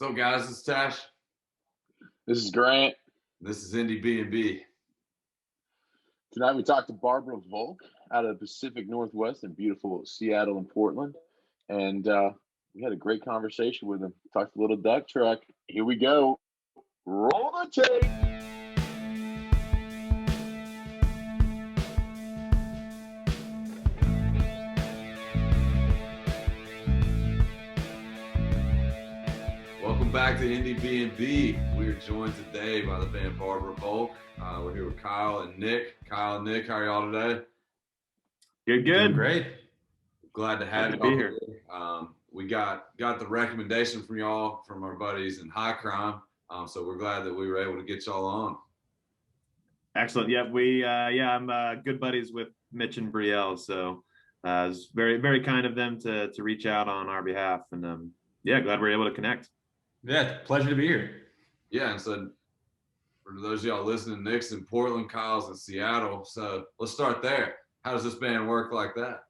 What's up, guys? It's Tash. This is Grant. This is Indiebnb. Tonight we talked to Barbara Volk out of the Pacific Northwest in beautiful Seattle and Portland. And we had a great conversation with him. Talked a little duck truck. Here we go. Roll the tape. Welcome back to Indiebnb. We are joined today by the band Barbara Volk. We're here with Kyle and Nick. Kyle and Nick, how are y'all today? Good. Doing great. Glad to have Glad you to be here. We got the recommendation from y'all, from our buddies in High Crime. So we're glad that we were able to get y'all on. Excellent. Yeah, I'm good buddies with Mitch and Brielle, so it's very, very kind of them to reach out on our behalf, and glad we're able to connect. Yeah, pleasure to be here. Yeah, and so for those of y'all listening, Nick's in Portland, Kyle's in Seattle. So let's start there. How does this band work like that?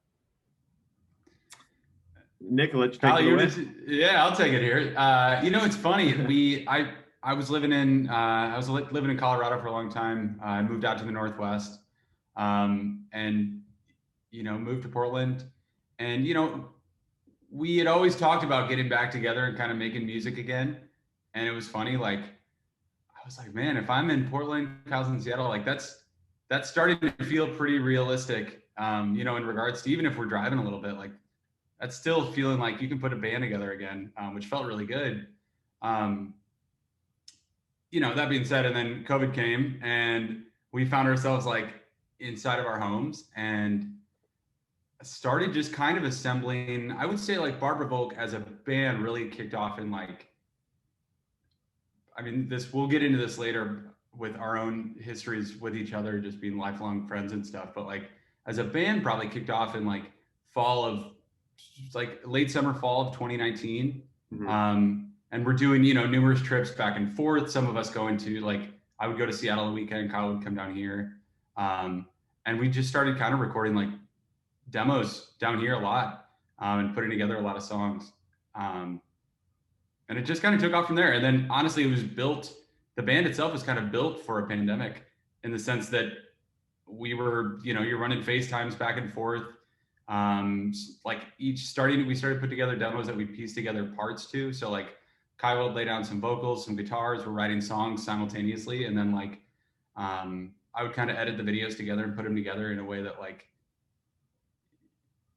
Nick, let you take Kyle, it away. Yeah, I'll take it here. It's funny. I was living in Colorado for a long time. I moved out to the Northwest, and moved to Portland. And we had always talked about getting back together and kind of making music again. And it was funny. Like, I was like, man, if I'm in Portland, Kyle's in Seattle, like that's starting to feel pretty realistic. In regards to, even if we're driving a little bit, like that's still feeling like you can put a band together again, which felt really good. That being said, and then COVID came and we found ourselves like inside of our homes and started just kind of assembling. I would say like Barbara Volk as a band really kicked off in we'll get into this later with our own histories with each other, just being lifelong friends and stuff. But like as a band probably kicked off in like late summer, fall of 2019. Mm-hmm. And we're doing, numerous trips back and forth. Some of us going to I would go to Seattle the weekend, Kyle would come down here. And we just started kind of recording like demos down here a lot, and putting together a lot of songs. And it just kind of took off from there. And then honestly, the band itself was kind of built for a pandemic in the sense that we were, you're running FaceTimes back and forth. We started to put together demos that we pieced together parts to. So like Kyle would lay down some vocals, some guitars, we're writing songs simultaneously. And then I would kind of edit the videos together and put them together in a way that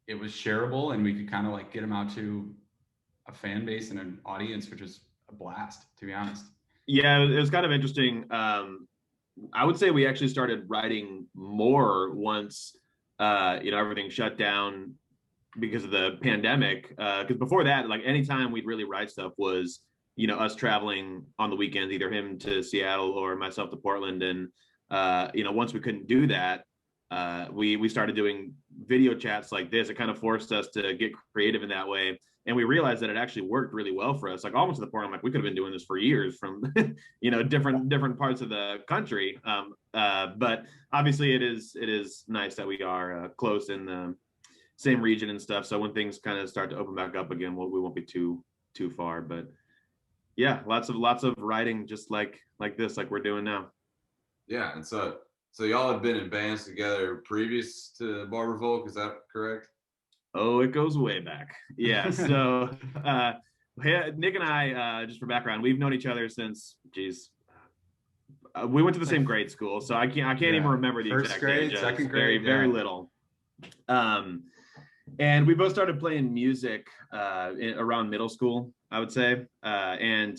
it was shareable and we could kind of get them out to a fan base and an audience, which was a blast, to be honest. Yeah, it was kind of interesting. I would say we actually started writing more once, everything shut down because of the pandemic. Because before that, anytime we'd really write stuff was, us traveling on the weekends, either him to Seattle or myself to Portland. And, once we couldn't do that, we started doing video chats like this. It kind of forced us to get creative in that way. And we realized that it actually worked really well for us. Almost to the point, we could have been doing this for years from, different parts of the country. But obviously it is nice that we are close in the same region and stuff. So when things kind of start to open back up again, we won't be too far. But yeah, lots of writing just like this, like we're doing now. Yeah, and so y'all had been in bands together previous to Barbara Volk, is that correct? Oh, it goes way back. Yeah. So Nick and I, just for background, we've known each other since, we went to the same grade school. So I can't even remember the First exact grade, age. second grade, very little. And we both started playing music around middle school, I would say. And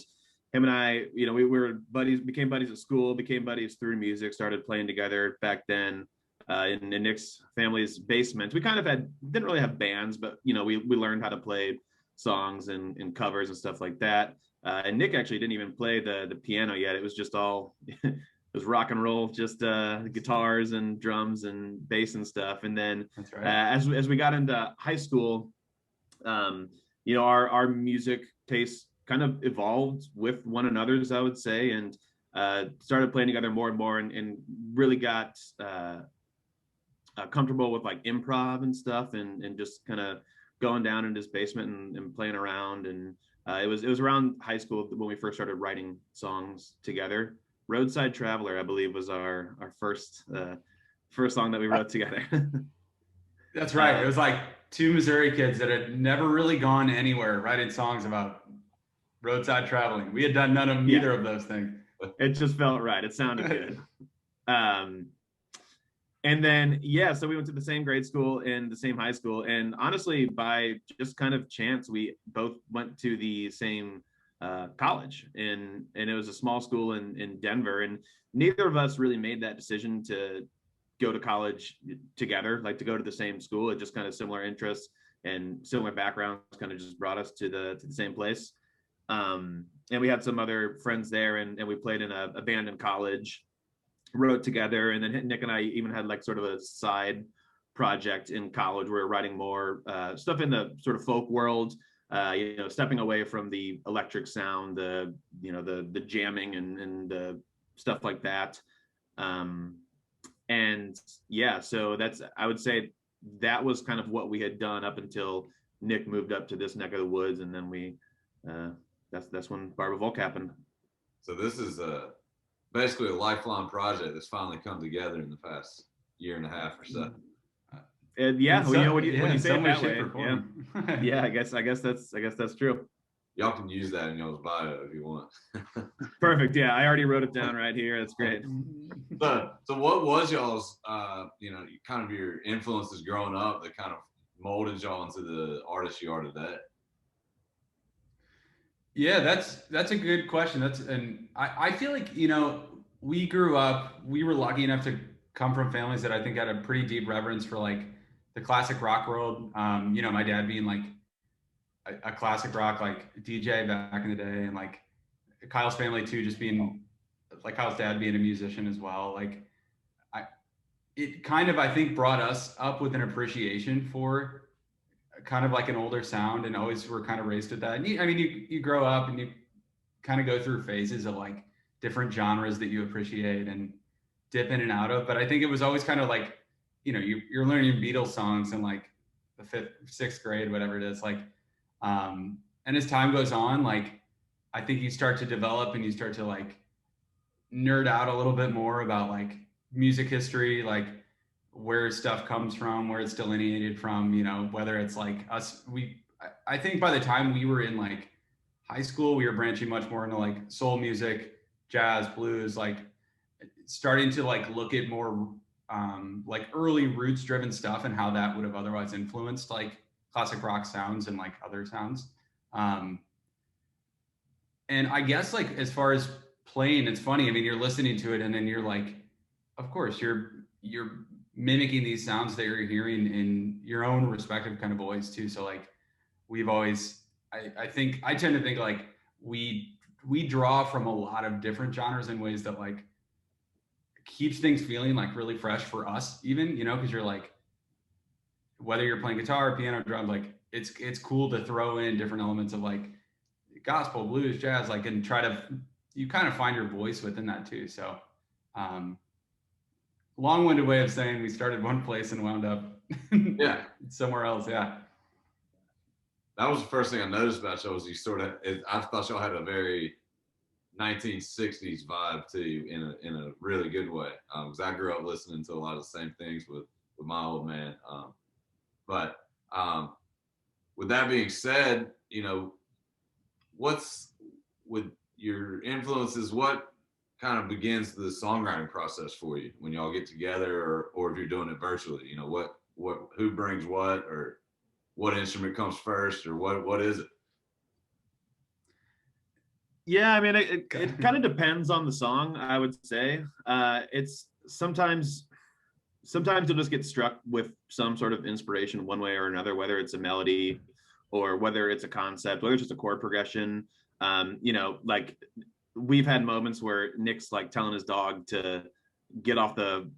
him and I, we were buddies, became buddies at school, became buddies through music, started playing together back then. In Nick's family's basement. We kind of didn't really have bands, but we learned how to play songs and covers and stuff like that. And Nick actually didn't even play the piano yet. It was just all it was rock and roll, just guitars and drums and bass and stuff. And then That's right. As we got into high school, our music tastes kind of evolved with one another's, I would say, and started playing together more and more, and really got comfortable with improv and stuff, and just kind of going down in his basement and playing around and It was around high school when we first started writing songs together. Roadside Traveler, I believe, was our first song that we wrote together. That's right. It was like two Missouri kids that had never really gone anywhere writing songs about roadside traveling. We had done neither of those things. It just felt right. It sounded good. And then, so we went to the same grade school and the same high school. And honestly, by just kind of chance, we both went to the same college. And it was a small school in Denver. And neither of us really made that decision to go to college together, like to go to the same school. It just kind of similar interests and similar backgrounds kind of just brought us to the same place. And we had some other friends there, and we played in a band in college, wrote together. And then Nick and I even had like sort of a side project in college where we were writing more stuff in the sort of folk world, stepping away from the electric sound, the jamming and stuff like that. So I would say that was kind of what we had done up until Nick moved up to this neck of the woods. And then that's when Barbara Volk happened. So this is basically a lifelong project that's finally come together in the past year and a half or so. When you say it that way, I guess that's true. Y'all can use that in y'all's bio if you want. Perfect. Yeah, I already wrote it down right here. That's great. So what was y'all's, kind of your influences growing up that kind of molded y'all into the artist you are today? Yeah, that's a good question. And I feel like, we grew up, we were lucky enough to come from families that I think had a pretty deep reverence for like the classic rock world. My dad being like a classic rock like DJ back in the day, and like Kyle's family too, just being like Kyle's dad being a musician as well. Like it kind of, I think, brought us up with an appreciation for kind of like an older sound, and always were kind of raised with that. And you grow up and you kind of go through phases of like different genres that you appreciate and dip in and out of. But I think it was always kind of like, you're learning Beatles songs in like the 5th, 6th grade, whatever it is. Like, and as time goes on, like, I think you start to develop and you start to like nerd out a little bit more about like music history, like where stuff comes from, where it's delineated from, whether it's like us. I think by the time we were in like high school, we were branching much more into like soul music, jazz, blues, like starting to like look at more like early roots driven stuff and how that would have otherwise influenced like classic rock sounds and like other sounds. And I guess like as far as playing, it's funny. I mean, you're listening to it and then you're like, of course you're mimicking these sounds that you're hearing in your own respective kind of voice too. So like we've always, I tend to think like we draw from a lot of different genres in ways that like keeps things feeling like really fresh for us even, because you're like, whether you're playing guitar, piano, drums, like it's cool to throw in different elements of like gospel, blues, jazz, like, and you kind of find your voice within that too. So, long-winded way of saying we started one place and wound up somewhere else. Yeah. That was the first thing I noticed about y'all was I thought y'all had a very 1960s vibe too, in a really good way. Because I grew up listening to a lot of the same things with my old man. But with that being said, what's with your influences? What kind of begins the songwriting process for you when y'all get together, or if you're doing it virtually? Who brings what, or what instrument comes first, or what is it? Yeah, I mean, it kind of depends on the song, I would say. It's sometimes you'll just get struck with some sort of inspiration one way or another, whether it's a melody or whether it's a concept, whether it's just a chord progression. Like we've had moments where Nick's like telling his dog to get off the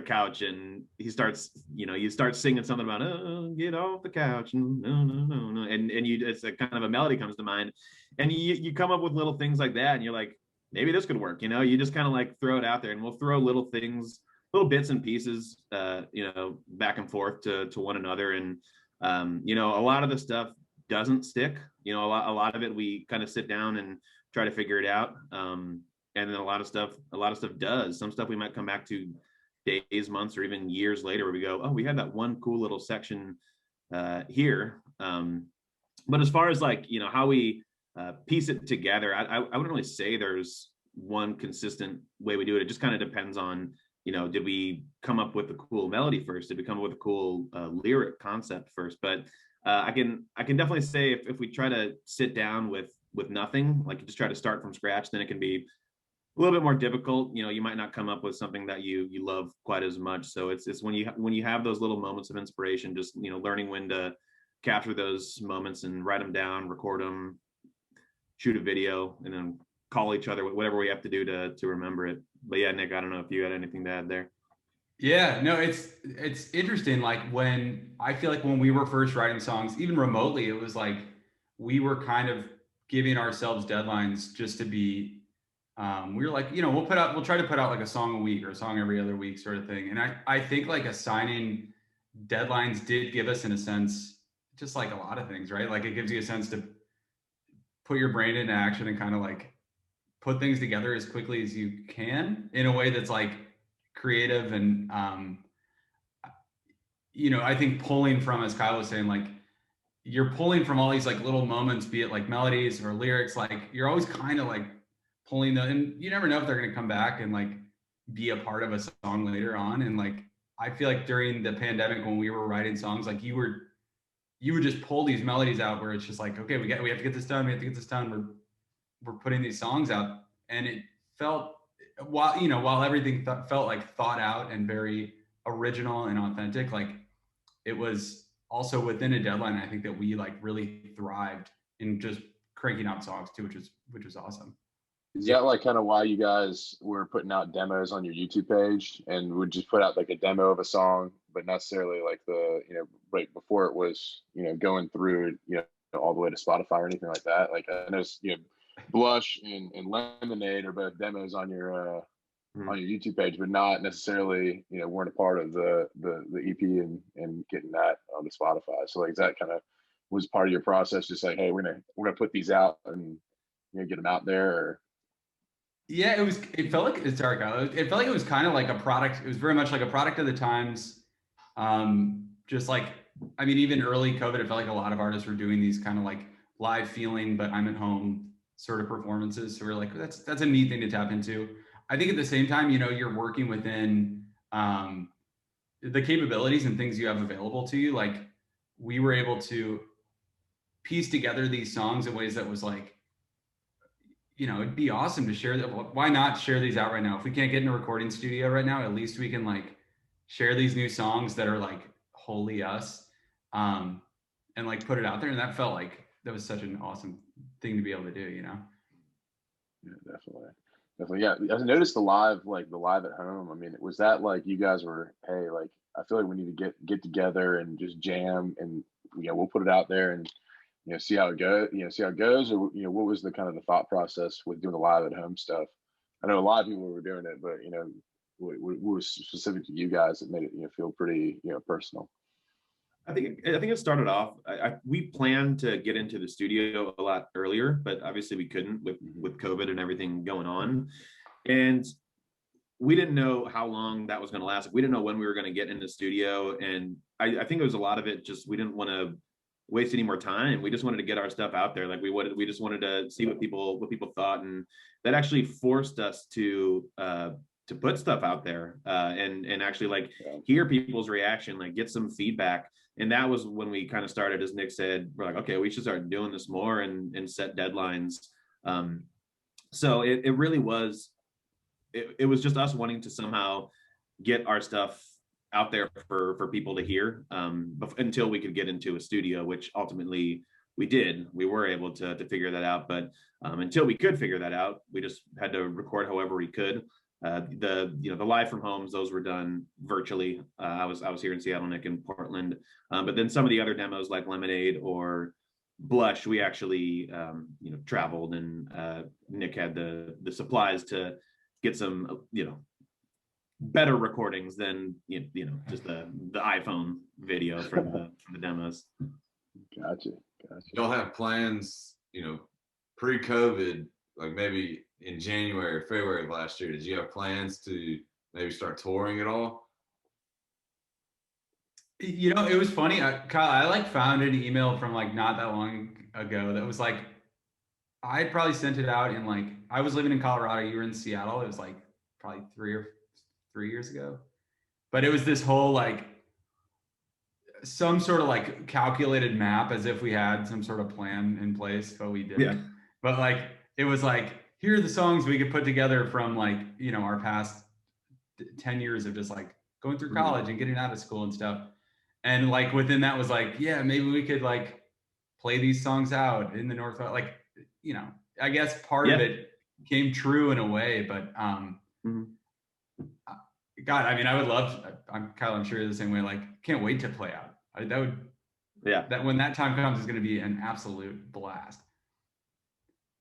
couch, and he starts, you start singing something about, oh, get off the couch, and no. And it's a kind of a melody comes to mind, and you come up with little things like that, and you're like, maybe this could work, you just kind of like throw it out there, and we'll throw little things, little bits and pieces, back and forth to one another. And, a lot of the stuff doesn't stick. You know, a lot of it we kind of sit down and try to figure it out. And then a lot of stuff does. Some stuff we might come back to days, months, or even years later where we go, oh, we had that one cool little section here. But as far as like, you know, how we piece it together, I wouldn't really say there's one consistent way we do it. It just kind of depends on, you know, did we come up with a cool melody first? Did we come up with a cool lyric concept first? But I can definitely say if we try to sit down with nothing, like just try to start from scratch, then it can be a little bit more difficult. You know, you might not come up with something that you love quite as much. So it's when you have those little moments of inspiration, just, you know, learning when to capture those moments and write them down, record them, shoot a video, and then call each other, whatever we have to do to remember it. But yeah, Nick, I don't know if you had anything to add there. Yeah, no, it's interesting. Like when I feel like when we were first writing songs, even remotely, it was like we were kind of giving ourselves deadlines just to be. We were like, you know, we'll try to put out like a song a week or a song every other week, sort of thing. And I think like assigning deadlines did give us, in a sense, just like a lot of things, right? Like it gives you a sense to put your brain into action and kind of like put things together as quickly as you can in a way that's like creative and you know, I think pulling from, as Kyle was saying, like you're pulling from all these like little moments, be it like melodies or lyrics, like you're always kind of like pulling them, and you never know if they're going to come back and like be a part of a song later on. And like I feel like during the pandemic when we were writing songs, like you would just pull these melodies out where it's just like, okay, we have to get this done, we're putting these songs out. And it felt, while everything felt like thought out and very original and authentic, like it was also within a deadline. I think that we like really thrived in just cranking out songs too, which was awesome. Is that like kind of why you guys were putting out demos on your YouTube page and would just put out like a demo of a song, but not necessarily like the, you know, right before it was, you know, going through, you know, all the way to Spotify or anything like that? Like I know, you know, Blush and Lemonade are both demos on your YouTube page, but not necessarily, you know, weren't a part of the EP and getting that onto Spotify. So like that kind of was part of your process, just like, hey, we're gonna put these out and, you know, get them out there. Or yeah, it felt like, sorry, Kyle, it felt like it was kind of like a product. It was very much like a product of the times. Just like, I mean, even early COVID, it felt like a lot of artists were doing these kind of like live feeling, but I'm at home sort of performances. So we're like, that's a neat thing to tap into. I think at the same time, you know, you're working within the capabilities and things you have available to you. Like we were able to piece together these songs in ways that was like, you know, it'd be awesome to share that. Why not share these out right now? If we can't get in a recording studio right now, at least we can like share these new songs that are like wholly us, and like put it out there. And that felt like that was such an awesome thing to be able to do, you know? yeah, definitely. Yeah, I noticed the live at home. I mean, was that like you guys were, hey, like I feel like we need to get together and just jam, and you know, we'll put it out there and, you know, see how it goes, or, you know, what was the kind of the thought process with doing the live at home stuff? I know a lot of people were doing it, but, you know, what was specific to you guys that made it, you know, feel pretty, you know, personal? I think it started off. We planned to get into the studio a lot earlier, but obviously we couldn't with COVID and everything going on, and we didn't know how long that was going to last. We didn't know when we were going to get in the studio, and I think it was a lot of it. Just we didn't want to waste any more time. We just wanted to get our stuff out there. Like we just wanted to see what people thought, and that actually forced us to put stuff out there and actually like hear people's reaction, like get some feedback. And that was when we kind of started, as Nick said, we're like, okay, we should start doing this more and set deadlines. So it really was, it was just us wanting to somehow get our stuff out there for people to hear until we could get into a studio, which ultimately we did. We were able to figure that out, but until we could figure that out, we just had to record however we could. The live from homes, those were done virtually. I was here in Seattle, Nick in Portland, but then some of the other demos like Lemonade or Blush, we actually traveled, and Nick had the supplies to get some better recordings than just the iPhone video from the demos. Gotcha. Gotcha. y'all have plans, pre-COVID, like maybe in January or February of last year, did you have plans to maybe start touring at all? It was funny. Kyle, I like found an email from like not that long ago that was like, I had probably sent it out in like, I was living in Colorado, you were in Seattle. It was like probably 3 years ago. But it was this whole like, some sort of like calculated map as if we had some sort of plan in place, but we didn't. Yeah. But like, it was like, here are the songs we could put together from like, our past 10 years of just like going through college and getting out of school and stuff. And like within that was like, yeah, maybe we could like play these songs out in the Northwest. Like, I guess part of it came true in a way, but God, I mean, I would love to, Kyle, I'm sure you're the same way. Like, can't wait to play out. That when that time comes is going to be an absolute blast.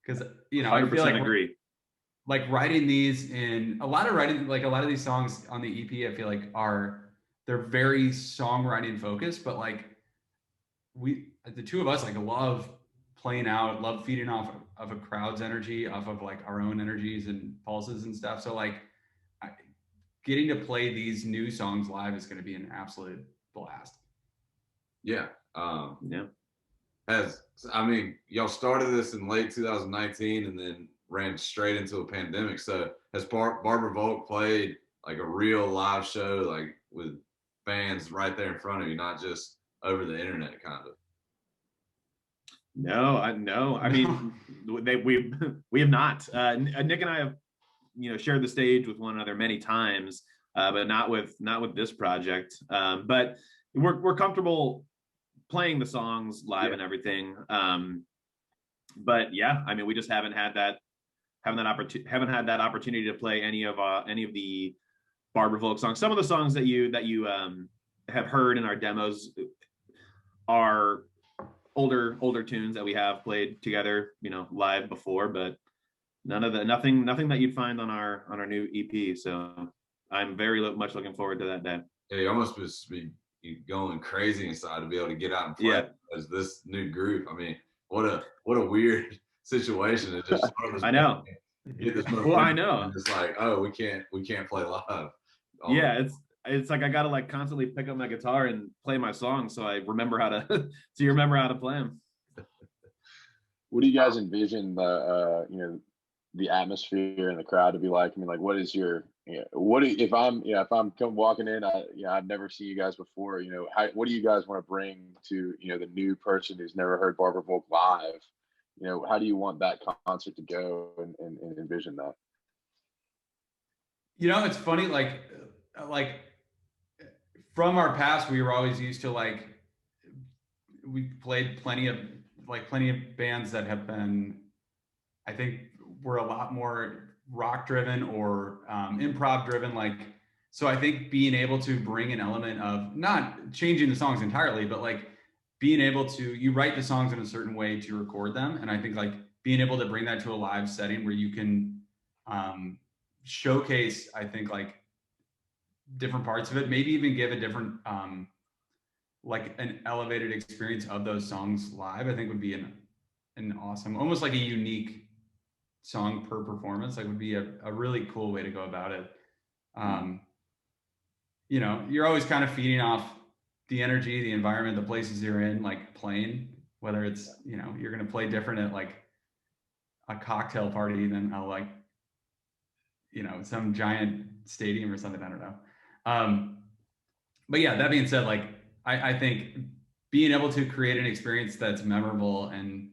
Because, I feel like agree. Like writing these in a lot of these songs on the EP, I feel like they're very songwriting focused, but like the two of us like love playing out, love feeding off of a crowd's energy, off of like our own energies and pulses and stuff. So like getting to play these new songs live is going to be an absolute blast. Yeah. Yeah. Y'all started this in late 2019 and then ran straight into a pandemic. So has Barbara Volk played like a real live show, like with fans right there in front of you, not just over the internet kind of? No. I mean, we have not. Nick and I have, shared the stage with one another many times, but not with this project. But we're comfortable playing the songs live and everything. But yeah, I mean, we just haven't had that opportunity to play any of the Barbara Volk songs. Some of the songs that you have heard in our demos are older tunes that we have played together, live before, but nothing that you'd find on our new EP. So I'm very much looking forward to that day. Yeah, you almost must be going crazy inside to be able to get out and play as this new group. I mean, what a weird situation to just start this. I know. I know. It's like, oh, we can't play live. It's like I gotta like constantly pick up my guitar and play my songs so I remember how to play them. What do you guys envision the atmosphere and the crowd to be like? I mean, like, what is your if I'm walking in, I've never seen you guys before. What do you guys want to bring to the new person who's never heard Barbara Volk live? How do you want that concert to go and envision that? It's funny, like from our past, we were always used to like, we played plenty of bands that have been, I think we're a lot more rock driven or improv driven. So I think being able to bring an element of not changing the songs entirely, but like being able to, you write the songs in a certain way to record them. And I think like being able to bring that to a live setting where you can showcase, I think like different parts of it, maybe even give a different, like an elevated experience of those songs live, I think would be an awesome, almost like a unique song per performance. Like would be a really cool way to go about it. You're always kind of feeding off the energy, the environment, the places you're in, like playing, whether it's, you're going to play different at like a cocktail party than some giant stadium or something. I don't know. But yeah, that being said, like, I think being able to create an experience that's memorable and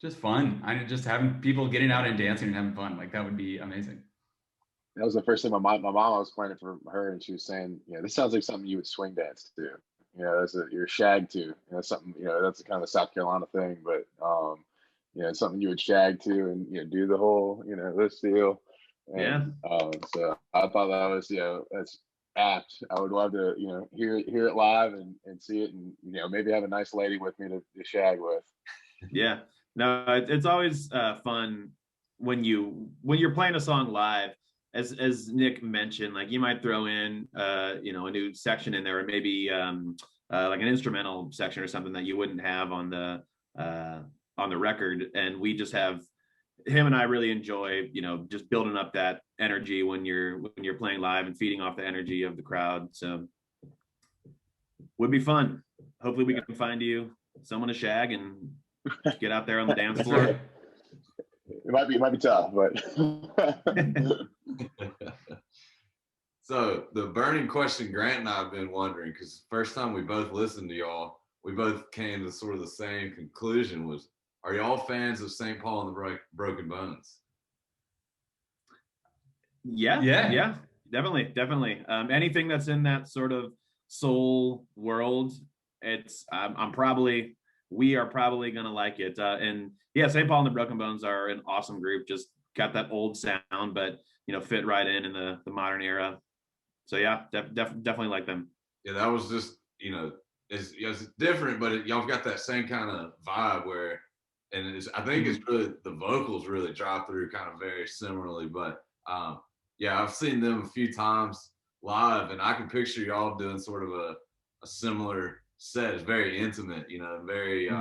just fun. Just having people getting out and dancing and having fun, like that would be amazing. That was the first thing my mom was playing it for her, and she was saying, this sounds like something you would swing dance to. That's your shag to. Something. That's kind of a South Carolina thing, but it's something you would shag to and do the whole this deal. And, so I thought that was that's apt. I would love to hear it live and see it, and maybe have a nice lady with me to shag with. Yeah. No, it's always fun when you're playing a song live, as Nick mentioned, like you might throw in a new section in there, or maybe like an instrumental section or something that you wouldn't have on the on the record, and we just have him and I really enjoy, just building up that energy when you're playing live and feeding off the energy of the crowd. So would be fun. Hopefully we can find you someone to shag and get out there on the dance floor. Right. It might be tough, but So the burning question Grant and I have been wondering, because first time we both listened to y'all, we both came to sort of the same conclusion, was, are y'all fans of St. Paul and the Broken Bones? Yeah, definitely. Anything that's in that sort of soul world, we are probably gonna like it. And yeah, St. Paul and the Broken Bones are an awesome group. Just got that old sound, but fit right in the modern era. So yeah, definitely like them. Yeah, that was just it's different, but y'all got that same kind of vibe where, and I think it's really the vocals really drive through kind of very similarly. But yeah, I've seen them a few times live, and I can picture y'all doing sort of a similar set. It's very intimate, very.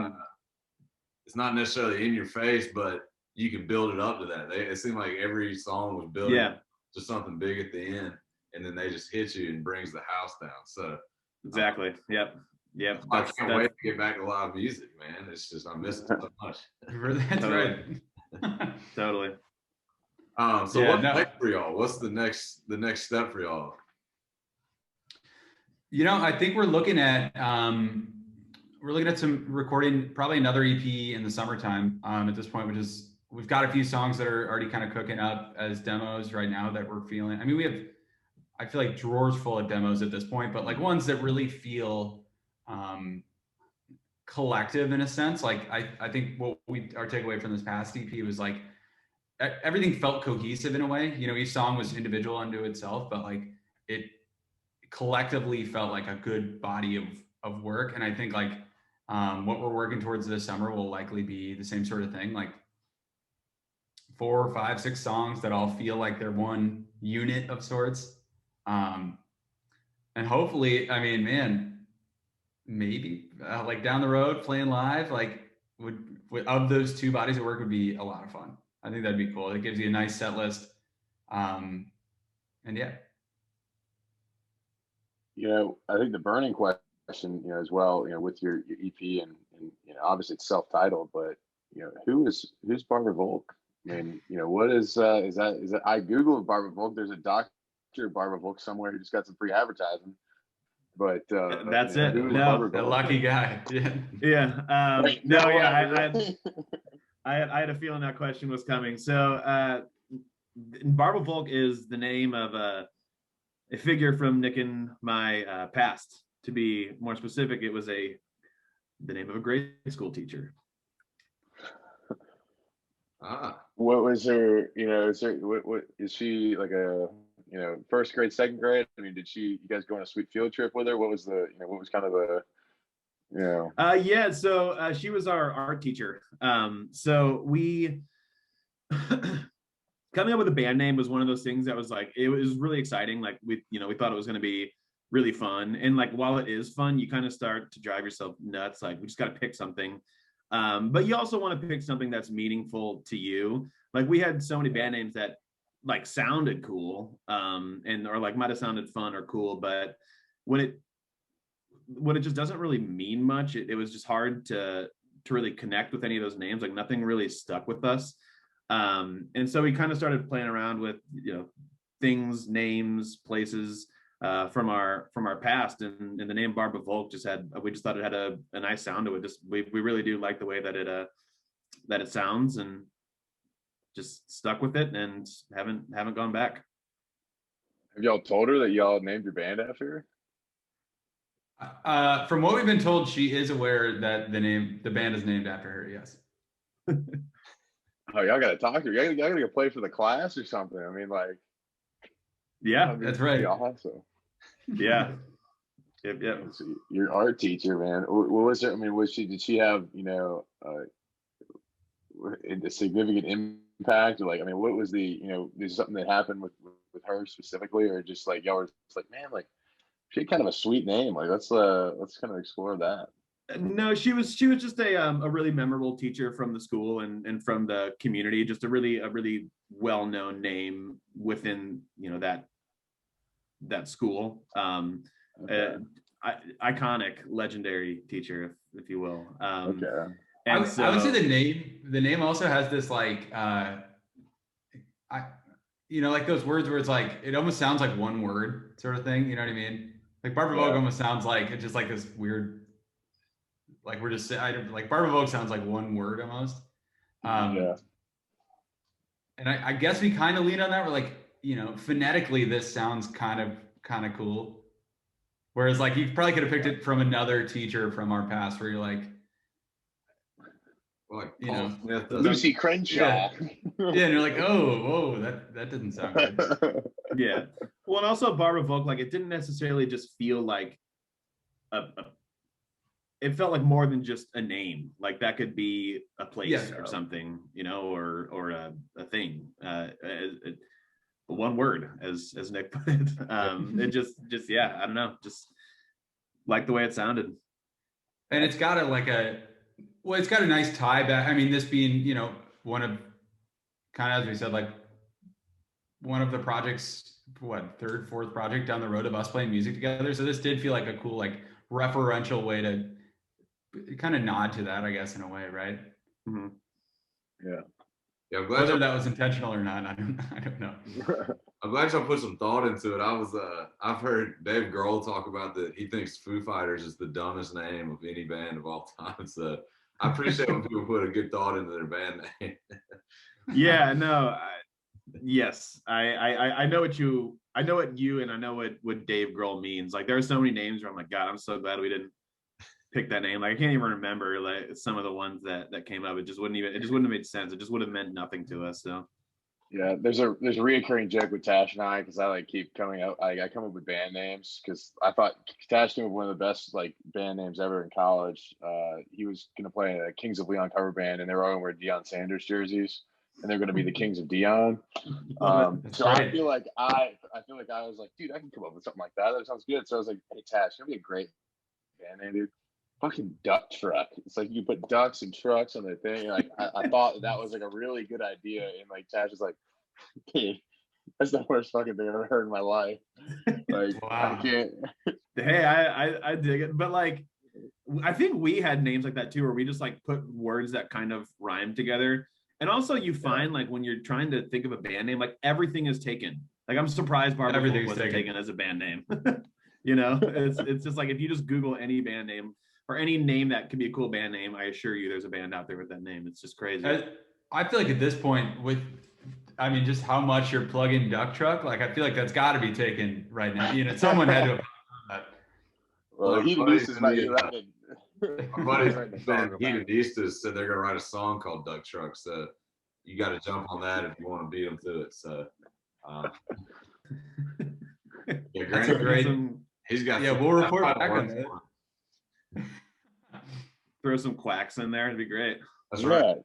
It's not necessarily in your face, but you can build it up to that. It seemed like every song was building to something big at the end, and then they just hit you and brings the house down. So exactly, yep. I can't wait to get back to live music, man. It's just I miss it so much. That's right. Totally. So what's next for y'all? What's the next step for y'all? I think we're looking at some recording, probably another EP in the summertime at this point, which is, we've got a few songs that are already kind of cooking up as demos right now that we're feeling. I mean, I feel like drawers full of demos at this point, but like ones that really feel collective in a sense. Like I think our takeaway from this past EP was like everything felt cohesive in a way. Each song was individual unto itself, but like it collectively felt like a good body of work. And I think like what we're working towards this summer will likely be the same sort of thing, like 4, 5, 6 songs that all feel like they're one unit of sorts. And hopefully, I mean, man, maybe like down the road playing live, like would of those two bodies of work would be a lot of fun. I think that'd be cool. It gives you a nice set list. And yeah. I think the burning question, as well, with your EP and obviously it's self-titled, but who's Barbara Volk? I mean, what is that? I Googled Barbara Volk. There's a doctor Barbara Volk somewhere who just got some free advertising. But that's it. No, the lucky guy. Yeah. Right. No, yeah. I had a feeling that question was coming. So Barbara Volk is the name of a figure from Nick and my past. To be more specific, it was the name of a grade school teacher. What was her? What is she like a? First grade, second grade? I mean, you guys go on a sweet field trip with her? What was what was kind of the, Yeah, so she was our art teacher. So we coming up with a band name was one of those things that was like, it was really exciting. Like we thought it was going to be really fun. And like, while it is fun, you kind of start to drive yourself nuts. Like we just got to pick something. But you also want to pick something that's meaningful to you. Like we had so many band names that like sounded cool, or like might've sounded fun or cool, but when it just doesn't really mean much, it was just hard to really connect with any of those names. Like nothing really stuck with us. And so we kind of started playing around with, things, names, places, from our past, and the name Barbara Volk we just thought it had a nice sound to it. We really do like the way that it sounds, and just stuck with it and haven't gone back. Have y'all told her that y'all named your band after her? From what we've been told, she is aware that the band is named after her. Yes. Oh, y'all gotta talk to her. Y'all gotta go play for the class or something. I mean, like, yeah, that's right. Awesome. Yeah. Yep. Your art teacher, man. What was it? I mean, did she have, a significant impact, or like, I mean, what was is something that happened with her specifically, or just like y'all were just like, man, like she had kind of a sweet name. Like let's kind of explore that. No, she was just a really memorable teacher from the school and from the community. Just a really well-known name within that school. Okay. Iconic, legendary teacher, if you will. Okay. I And would say the name also has this like like those words where it's like it almost sounds like one word sort of thing. You know what I mean? Like Barbara Vogue almost sounds like it's just like this weird, like we're just like Barbara Vogue sounds like one word almost. And I guess we kind of lean on that. We're like, phonetically this sounds kind of cool. Whereas like you probably could have picked it from another teacher from our past where you're like Paul Smith, Lucy Crenshaw. Yeah, and you're like, oh, whoa, that didn't sound good. Yeah. Well, and also Barbara Vogue, like it didn't necessarily just feel like it felt like more than just a name. Like that could be a place or something, or a thing. One word, as Nick put it. It just I don't know, just like the way it sounded. And it's got it's got a nice tie back. I mean, this being, one of kind of, as we said, like one of the projects, third, fourth project down the road of us playing music together. So this did feel like a cool, like referential way to kind of nod to that, I guess, in a way, right? Mm-hmm. Yeah. Yeah, I'm glad whether that was intentional or not, I don't know. I'm glad y'all put some thought into it. I've heard Dave Grohl talk about that he thinks Foo Fighters is the dumbest name of any band of all time. So I appreciate when people put a good thought into their band name. Yeah, no, yes, I know what you and I know what Dave Grohl means. Like there are so many names where I'm like, God, I'm so glad we didn't pick that name. Like I can't even remember like some of the ones that came up. It just wouldn't have made sense. It just would have meant nothing to us. So yeah, there's a reoccurring joke with Tash and I because I like keep coming up. I come up with band names because I thought Tash came up with one of the best like band names ever in college. He was gonna play in a Kings of Leon cover band, and they were all gonna wear Deion Sanders jerseys, and they're gonna be the Kings of Dion. So I feel like I was like, dude, I can come up with something like that. That sounds good. So I was like, hey Tash, it'll be a great band name, dude. Fucking duck truck. It's like you put ducks and trucks on the thing. Like I thought that was like a really good idea, and like Tash is like, dude, that's the worst fucking thing I've ever heard in my life. Like wow. I can't. Hey, I dig it, but like I think we had names like that too, where we just like put words that kind of rhyme together. And also you find like when you're trying to think of a band name, like everything is taken. Like I'm surprised Barbara Vogue wasn't taken as a band name. It's just like if you just Google any band name or any name that could be a cool band name, I assure you there's a band out there with that name. It's just crazy. I feel like at this point just how much you're plugging duck truck, like I feel like that's got to be taken right now. Someone had to have that. Well, Hedonistas might be right. Our buddy's Hedonistas said they're gonna write a song called Duck Truck, so you got to jump on that if you want to beat them to it. So, yeah, Grant, great. He's got. Yeah, we'll report back on that. Throw some quacks in there; it'd be great. That's right.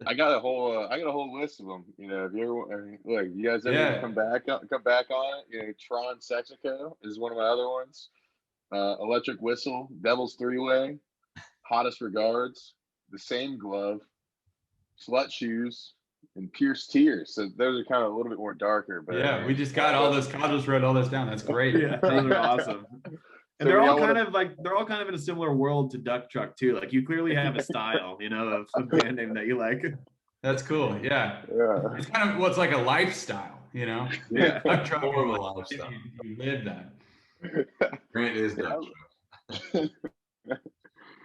I got a whole list of them. If you ever look, you guys ever come back on it? Tron Sexico is one of my other ones. Electric Whistle, Devil's Three-Way, Hottest Regards, The Same Glove, Slut Shoes, and Pierce Tears. So those are kind of a little bit more darker. But yeah, we just got all this. Kyle just wrote all this down. That's great. Yeah, those are awesome. And they're all kind of in a similar world to Duck Truck too. Like you clearly have a style, of a band name that you like. That's cool. Yeah. It's kind of what's like a lifestyle, Yeah. Duck Truck more of a lifestyle. You live that. Grant is Duck Truck.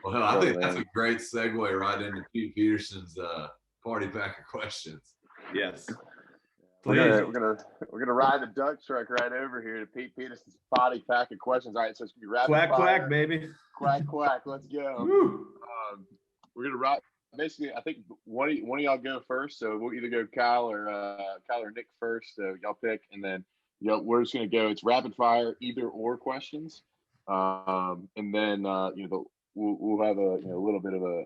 Well, hell, I think that's a great segue right into Pete Peterson's party pack of questions. Yes. We're gonna ride the duck truck right over here to Pete Peterson's potty pack of questions. All right, so it's gonna be rapid quack fire. quack baby. Quack. Let's go. We're gonna ride. Basically, I think one of y'all go first. So we'll either go Kyle or Nick first. So y'all pick, and then we're just gonna go. It's rapid fire, either or questions, and then we'll have a little bit of a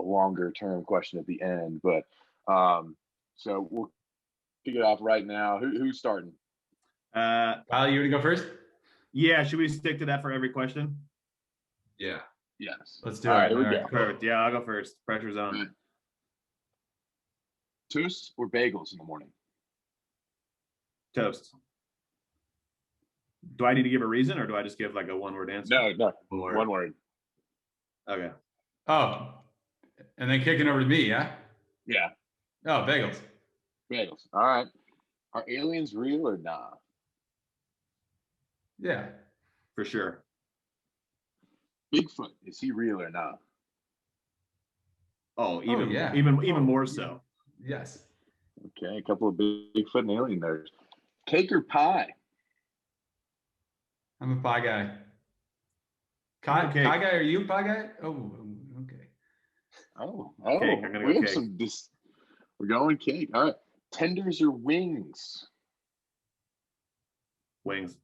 longer term question at the end. But so we'll kick it off right now. Who's starting? Kyle, you want to go first? Yeah. Should we stick to that for every question? Yeah. Yes. Let's do All it. right, here we All go. right. Perfect. Yeah, I'll go first. Pressure's on. Right. Toast or bagels in the morning? Toast. Do I need to give a reason, or do I just give like a one-word answer? No. Or- One word. Okay. Oh, and then kicking over to me, yeah? Yeah, Oh, bagels. bagels. All right. Are aliens real or nah? Yeah. For sure. Bigfoot, is he real or nah? Oh, even yeah. even Oh, more yeah. so. Yes. Okay, a couple of Bigfoot and alien nerds. Cake or pie? I'm a pie guy. Okay. Pie guy, are you a pie guy? Oh, okay. Oh, Cake. I'm gonna we go have cake. some. We're going cake. All right. Tenders or wings? Wings.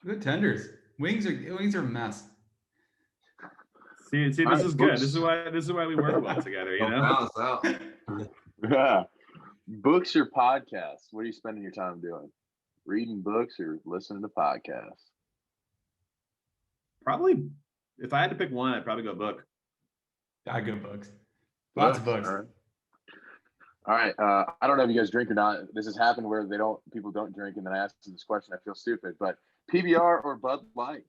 Good tenders. Wings are a mess. See, All this right, is good. books. This is why we work well together. You Don't know. balance out. Yeah. Books or podcasts? What are you spending your time doing? Reading books or listening to podcasts? Probably, if I had to pick one, I'd probably go book. I go books. Lots of books. All right. I don't know if you guys drink or not. This has happened where people don't drink, and then I ask them this question. I feel stupid, but PBR or Bud Light?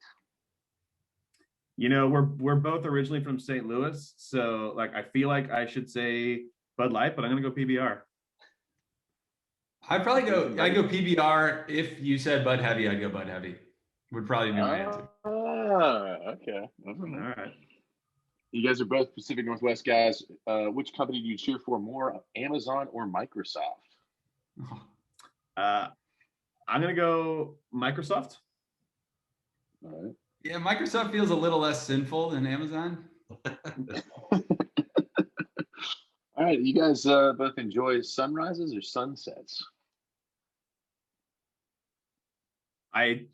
You know, we're both originally from St. Louis, so like I feel like I should say Bud Light, but I'm gonna go PBR. I'd go PBR. If you said Bud Heavy, I'd go Bud Heavy. Would probably be my answer. Okay. All right. You guys are both Pacific Northwest guys. Which company do you cheer for more, Amazon or Microsoft? I'm gonna go Microsoft. All right. Yeah, Microsoft feels a little less sinful than Amazon. All right. You guys both enjoy sunrises or sunsets? I'm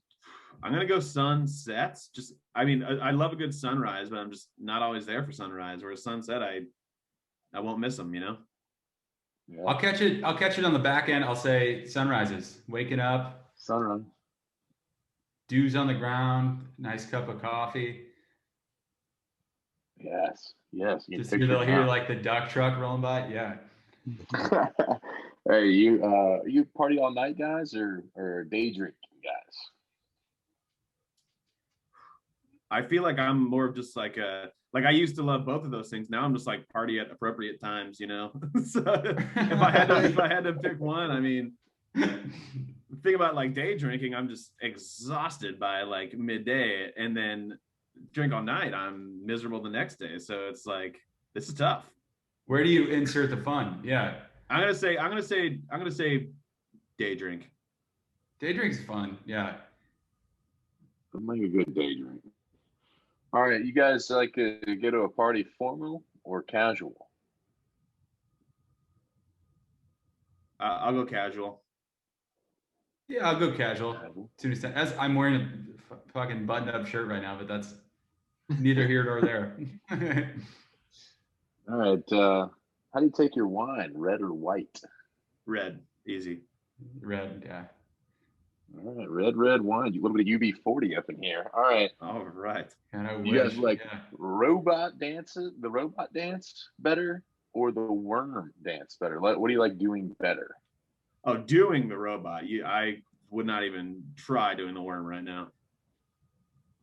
gonna go sunsets. I mean, I love a good sunrise, but I'm just not always there for sunrise. Whereas sunset, I won't miss them. You know. Yeah. I'll catch it on the back end. I'll say sunrises. Waking up, Sunrise. dews on the ground, nice cup of coffee. Yes. You Just can hear like the duck truck rolling by. Yeah. Hey, you party all night guys or day drinking guys? I feel like I'm more of just like I used to love both of those things. Now I'm just like party at appropriate times, you know. So if I had to pick one, I mean, think about like day drinking, I'm just exhausted by like midday, and then drink all night, I'm miserable the next day. So it's like this is tough. Where do you insert the fun? Yeah. I'm gonna say day drink. Day drink's fun. Yeah. I'm like a good day drink. All right, you guys like to go to a party formal or casual? I'll go casual. Yeah, I'll go casual. To an extent. As I'm wearing a fucking buttoned-up shirt right now, but that's neither here nor there. All right, how do you take your wine, red or white? Red, easy. Red, yeah. All right, red wine. A little bit of UB40 up in here. All right. All right. And I You guys wish, like yeah. the robot dance better, or the worm dance better? What do you like doing better? Oh, doing the robot. I would not even try doing the worm right now.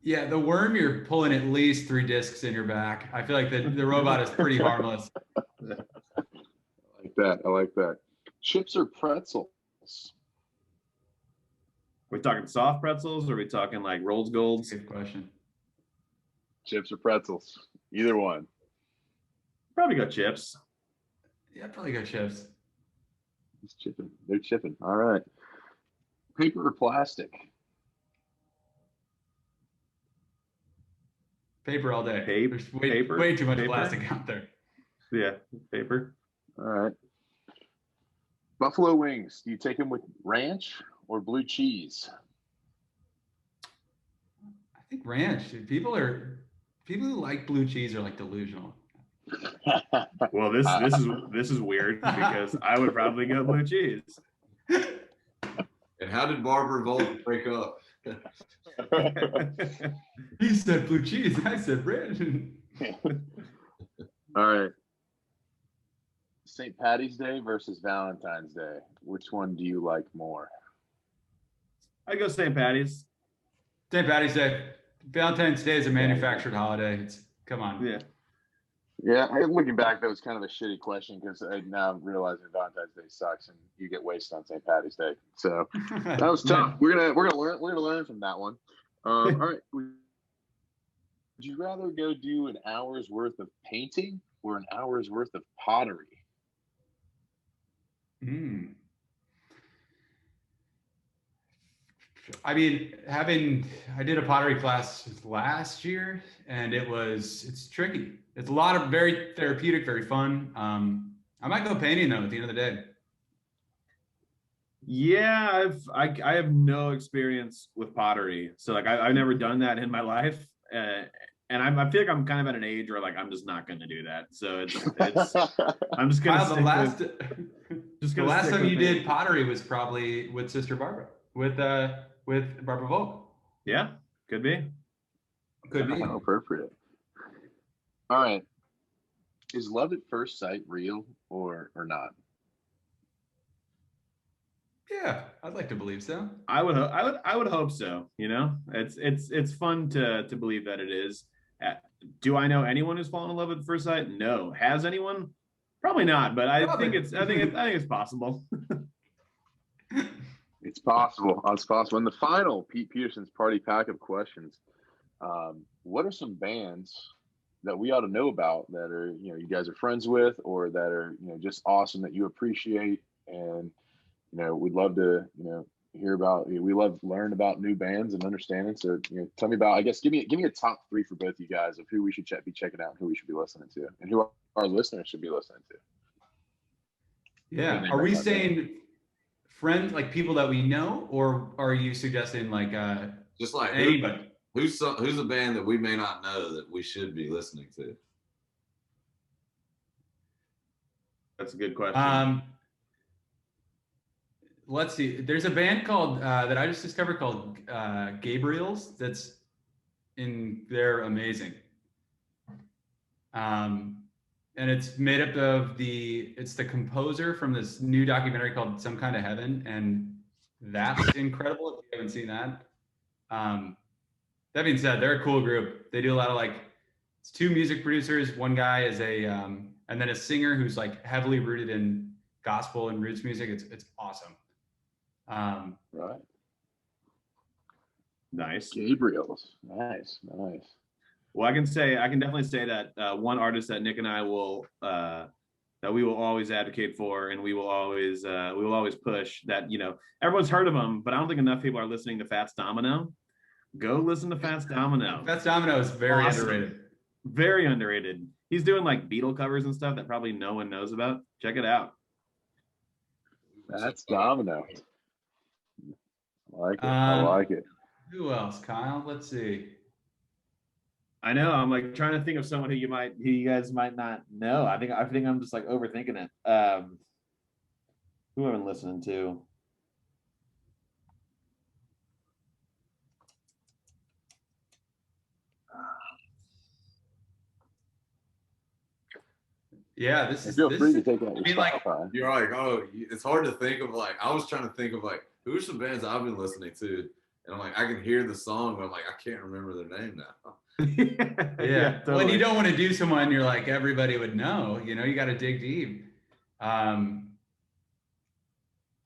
Yeah, the worm, you're pulling at least 3 discs in your back. I feel like the robot is pretty harmless. I like that. Chips or pretzels? Are we talking soft pretzels, or are we talking like Rolls Golds? Good question. Chips or pretzels? Either one. Probably go chips. Yeah, probably go chips. It's chipping. They're chipping. All right. Paper or plastic? Paper all day. Paper. There's way too much Paper? plastic out there. Yeah, paper. All right. Buffalo wings. Do you take them with ranch or blue cheese? I think ranch. People who like blue cheese are like delusional. Well, this is weird because I would probably go blue cheese. And how did Barbara Volk break up? He said blue cheese. I said bread. All right. St. Patty's Day versus Valentine's Day. Which one do you like more? I go St. Patty's. St. Patty's Day. Valentine's Day is a manufactured holiday. Come on. Yeah. Yeah, looking back, that was kind of a shitty question because I now realizing Valentine's Day sucks and you get wasted on St. Patty's Day. So that was tough. We're gonna learn from that one. All right. Would you rather go do an hour's worth of painting or an hour's worth of pottery? I mean, I did a pottery class last year, and it's tricky. It's a lot of very therapeutic, very fun. I might go painting though at the end of the day. Yeah, I have no experience with pottery, so like I've never done that in my life, and I feel like I'm kind of at an age where like I'm just not going to do that. So it's I'm just gonna. Kyle, the last time you did pottery was probably with Sister Barbara, with Barbara Volk. Yeah, could be. Could be. Appropriate. All right. Is love at first sight real or not? Yeah, I'd like to believe so. I would hope so. You know, it's fun to believe that it is. Do I know anyone who's fallen in love at first sight? No. Has anyone? Probably not. But I think it's possible. It's possible. It's possible. And the final Pete Peterson's party pack of questions. What are some bands that we ought to know about that are, you guys are friends with, or that are, just awesome that you appreciate? And, we'd love to, hear about, we love to learn about new bands and understanding. So, tell me about, I guess, give me a top three for both you guys of who we should be checking out and who we should be listening to and who our listeners should be listening to. Yeah. Are we saying friends, like people that we know, or are you suggesting like just like anybody? Who's a band that we may not know that we should be listening to? That's a good question. Let's see. There's a band called that I just discovered called Gabriel's. They're amazing. And it's made up of it's the composer from this new documentary called Some Kind of Heaven, and that's incredible if you haven't seen that. That being said, they're a cool group. They do a lot of it's two music producers. One guy is and then a singer who's like heavily rooted in gospel and roots music. It's awesome. Right. Nice. Gabriel's. Nice. Well, I can definitely say that one artist that Nick and I will that we will always advocate for, and we will always push, that everyone's heard of him, but I don't think enough people are listening to Fats Domino. Go listen to Fats Domino. Fats Domino is very awesome. underrated. Very underrated. He's doing like Beatle covers and stuff that probably no one knows about. Check it out. Fats Domino. I like it. Who else, Kyle? Let's see. I know. I'm like trying to think of someone who you guys might not know. I think I'm just like overthinking it. Who have I been listening to? Yeah, this is. Feel free to take that. You're like, it's hard to think of I was trying to think of who are some bands I've been listening to, and I'm like, I can hear the song, but I'm like, I can't remember their name now. Yeah. Totally. Well, you don't want to do someone you're like everybody would know. You got to dig deep. I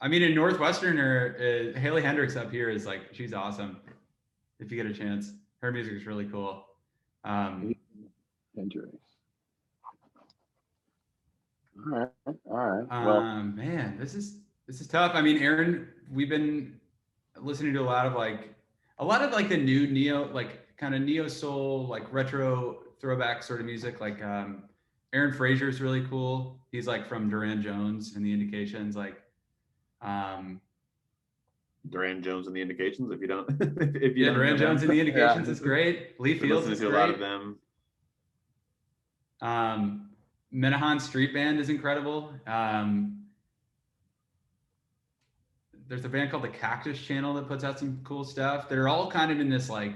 mean, in Northwestern or Haley Hendricks up here is she's awesome. If you get a chance, her music is really cool. Hendricks. All right. Well, man, this is tough. I mean, Aaron, we've been listening to a lot of the new neo, kind of neo soul, retro throwback sort of music. Aaron Frazier is really cool. He's from Duran Jones and the Indications. Duran Jones and the Indications. If you don't, Duran Jones and the Indications is great. Lee Fields is great. A lot of them. Menahan Street Band is incredible. there's a band called the Cactus Channel that puts out some cool stuff. They're all kind of in this like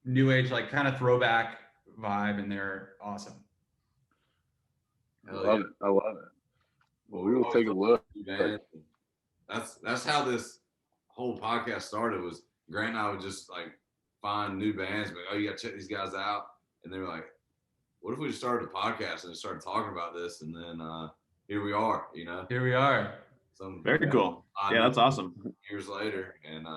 new age, like kind of throwback vibe, and they're awesome. I love it. I love it. Well, we will take a look. Man. That's how this whole podcast started. Was Grant and I would just like find new bands, but oh, you got to check these guys out, and they were like, "What if we just started a podcast and just started talking about this?" And then here we are. Here we are. Very cool. Yeah, that's awesome. Years later, and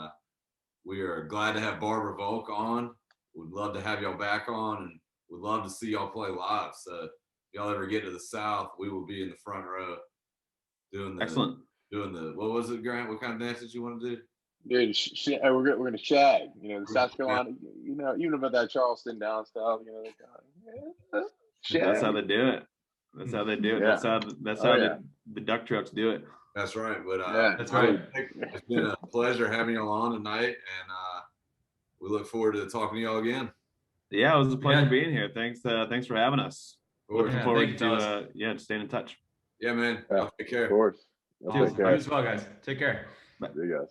we are glad to have Barbara Volk on. We'd love to have y'all back on, and we'd love to see y'all play live. So if y'all ever get to the South, we will be in the front row doing the what was it, Grant? What kind of dance did you want to do? Dude, we're gonna shag. The South Carolina. Even about that Charleston down south. Shag. That's how they do it. That's how they do it. Yeah. That's how the duck trucks do it. That's right. But that's right. It's been a pleasure having y'all on tonight, and we look forward to talking to y'all again. Yeah, it was a pleasure being here. Thanks for having us. Looking forward to staying in touch. Yeah, man. Take care. Of course. You as well, guys. Take care. Bye. See you guys.